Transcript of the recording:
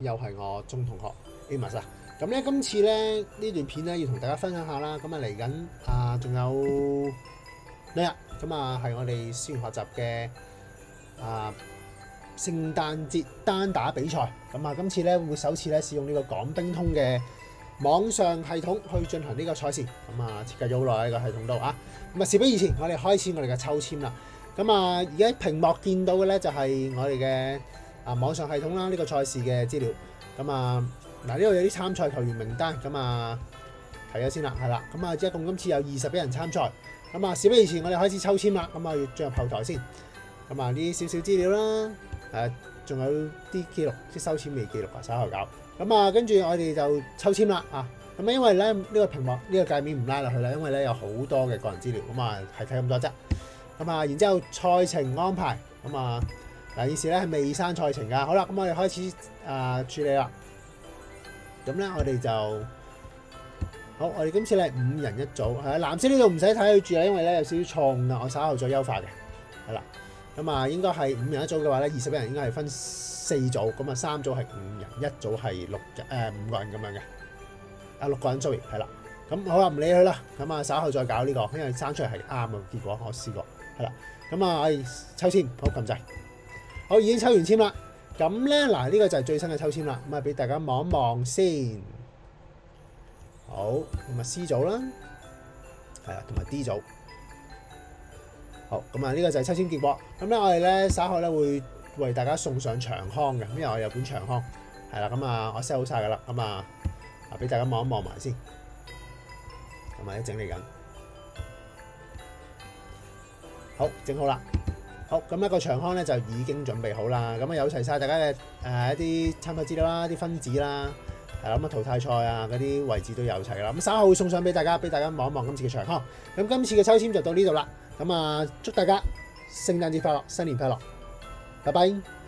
又係我鐘同學 Amos 啊。咁咧今次咧呢段片咧要同大家分享下啦。咁啊嚟緊仲有2日，咁啊係我哋思源學習嘅聖誕節單打比賽。咁啊今次咧會首次咧使用呢個港冰通嘅網上系統去進行呢個賽事。咁啊設計咗好耐喺個系統度啊。咁啊事不宜遲，我哋開始我哋嘅抽籤啦。咁啊而家屏幕見到嘅咧就係我哋嘅網上系統啦，呢個賽事嘅資料。咁啊嗱，呢度有啲參賽球員名單，咁啊睇咗先啦，係啦。咁啊一共今次有21人參賽。咁啊事不宜遲，我哋開始抽籤啦。咁啊要進入後台先。咁啊呢啲少少資料啦，仲有啲記錄，啲收籤未記錄啊，稍後搞。咁啊跟住我哋就抽籤啦啊。咁啊因為咧呢個屏幕呢個界面唔拉落去啦，因為咧有好多嘅個人資料，咁啊係睇咁多啫。咁啊然之後賽程安排，咁啊嗱，現時咧係未刪賽程㗎。好啦，咁我哋開始處理啦。咁咧我哋就好，我哋今次咧5人一組，係藍色呢度唔使睇佢住啦，因為咧有少少錯誤啦，我稍後再優化嘅。係啦，咁啊應該係5人一組嘅話咧，21人應該係分4組，咁啊3組係5人，一組係5個人咁樣嘅。6個人 sorry， 係啦。咁好啦，唔理佢啦。咁啊稍後再搞呢個，因為生出嚟係啱嘅結果，我試過。係啦，咁啊我哋抽籤，好撳掣。好，已經抽完籤啦。咁咧嗱，呢個就係最新嘅抽籤啦。咁啊俾大家望一望先。好，咁啊 C 組啦，係啦，同埋 D 組。好，咁啊呢個就係抽籤結果。咁咧我哋咧稍後咧會為大家送上長康嘅，因為我有本長康。係啦，咁啊我 set 好晒㗎啦。咁啊俾大家望一望埋先。咁啊一整理緊。好，整好啦。好，咁一個長康咧就已經準備好啦。咁啊有齊晒大家嘅一啲參賽資料啦、啲分子啦，係啦，咁啊淘汰賽啊嗰啲位置都有齊啦。咁稍後會送上俾大家望一望今次嘅長康。咁今次嘅抽籤就到呢度啦。咁啊祝大家聖誕節快樂，新年快樂，拜拜。